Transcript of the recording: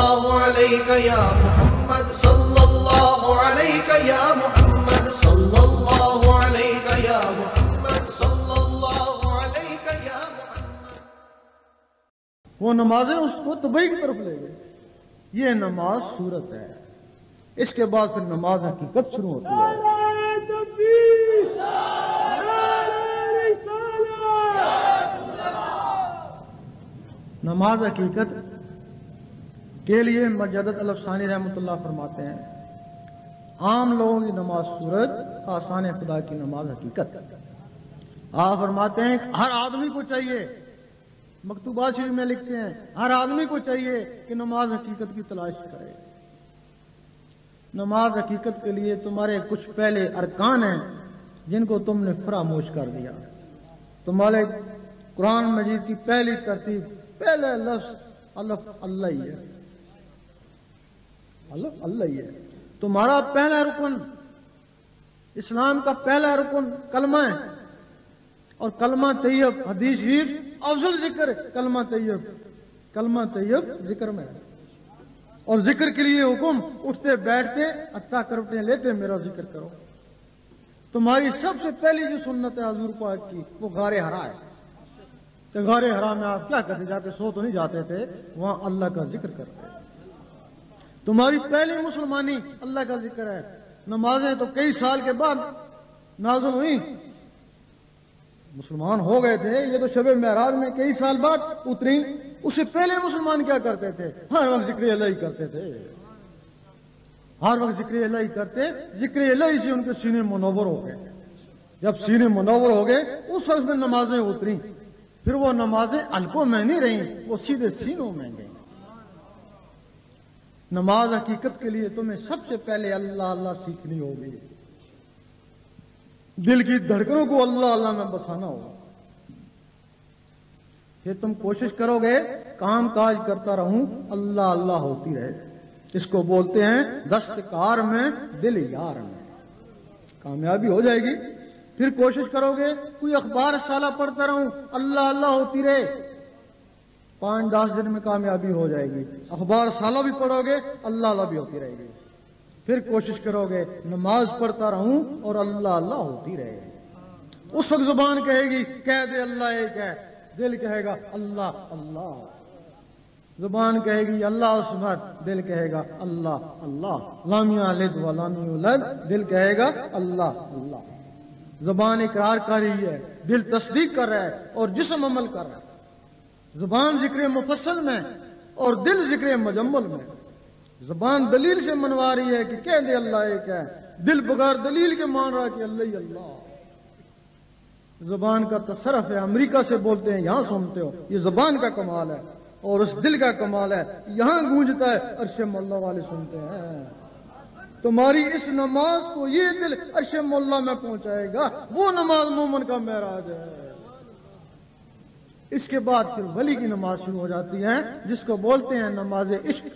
اللہ علیہ یا محمد صلی اللہ علیہ یا محمد صلی اللہ علیہ یا محمد صلی اللہ علیہ یا محمد. وہ نمازیں اس کو تباہی کی طرف لے گئی. یہ نماز صورت ہے. اس کے بعد پھر نماز حقیقت شروع ہوتی ہے. نماز حقیقت کے لیے مجدد الافسانی رحمۃ اللہ فرماتے ہیں عام لوگوں کی نماز صورت، آسان خدا کی نماز حقیقت. آپ فرماتے ہیں ہر آدمی کو چاہیے، مکتوبات شریف میں لکھتے ہیں ہر آدمی کو چاہیے کہ نماز حقیقت کی تلاش کرے. نماز حقیقت کے لیے تمہارے کچھ پہلے ارکان ہیں جن کو تم نے فراموش کر دیا. تمہارے قرآن مجید کی پہلی ترتیب، پہلا لفظ الف اللہ ہی ہے. الف اللہ ہی ہے. تمہارا پہلا رکن، اسلام کا پہلا رکن کلمہ ہے. اور کلمہ طیب حدیث شریف افضل ذکر ہے. کلمہ طیب، کلمہ طیب ذکر میں ہے. اور ذکر کے لیے حکم اٹھتے بیٹھتے حتیٰ کروٹیں لیتے میرا ذکر کرو. تمہاری سب سے پہلی جو سنت ہے حضور پاک کی وہ غار حرا ہے. تو غار حرا میں آپ کیا کرتے جاتے؟ سو تو نہیں جاتے تھے، وہاں اللہ کا ذکر کرتے. تمہاری پہلی مسلمانی اللہ کا ذکر ہے. نمازیں تو کئی سال کے بعد نازل ہوئی. مسلمان ہو گئے تھے، یہ تو شب معراج میں کئی سال بعد اتری. اس سے پہلے مسلمان کیا کرتے تھے؟ ہر وقت ذکر اللہ ہی کرتے تھے. ہر وقت ذکر اللہ ہی کرتے. ذکر اللہ سے ان کے سینے منور ہو گئے. جب سینے منور ہو گئے اس وقت میں نمازیں اتری. پھر وہ نمازیں حلقوں میں نہیں رہیں، وہ سیدھے سینوں میں گئیں. نماز حقیقت کے لیے تمہیں سب سے پہلے اللہ اللہ سیکھنی ہوگی. دل کی دھڑکنوں کو اللہ اللہ میں بسانا ہوگا. پھر تم کوشش کرو گے کام کاج کرتا رہوں اللہ اللہ ہوتی رہے. اس کو بولتے ہیں دستکار میں دل یار میں. کامیابی ہو جائے گی. پھر کوشش کرو گے کوئی اخبار سالہ پڑھتا رہوں اللہ اللہ ہوتی رہے. 5-10 دن میں کامیابی ہو جائے گی. اخبار سالہ بھی پڑھو گے اللہ اللہ بھی ہوتی رہے گی. پھر کوشش کرو گے نماز پڑھتا رہوں اور اللہ اللہ ہوتی رہے گی. اس وقت زبان کہے گی کہہ دے اللہ ایک ہے. دل کہے گا اللہ اللہ. زبان کہے گی اللہ عصمت، دل کہے گا اللہ اللہ. لام یلد ولم یولد، دل کہے گا اللہ اللہ. زبان اقرار کر رہی ہے، دل تصدیق کر رہا ہے اور جسم عمل کر رہا ہے. زبان ذکر مفصل میں اور دل ذکر مجمل میں. زبان دلیل سے منوا رہی ہے کہ کہہ دے اللہ ایک ہے. دل بغیر دلیل کے مان رہا کہ اللہ ہی اللہ. زبان کا تصرف ہے. امریکہ سے بولتے ہیں یہاں سنتے ہو. یہ زبان کا کمال ہے اور اس دل کا کمال ہے. یہاں گونجتا ہے عرش مولا والے سنتے ہیں. تمہاری اس نماز کو یہ دل عرش مولا میں پہنچائے گا. وہ نماز مومن کا معراج ہے. اس کے بعد پھر ولی کی نماز شروع ہو جاتی ہے جس کو بولتے ہیں نماز عشق.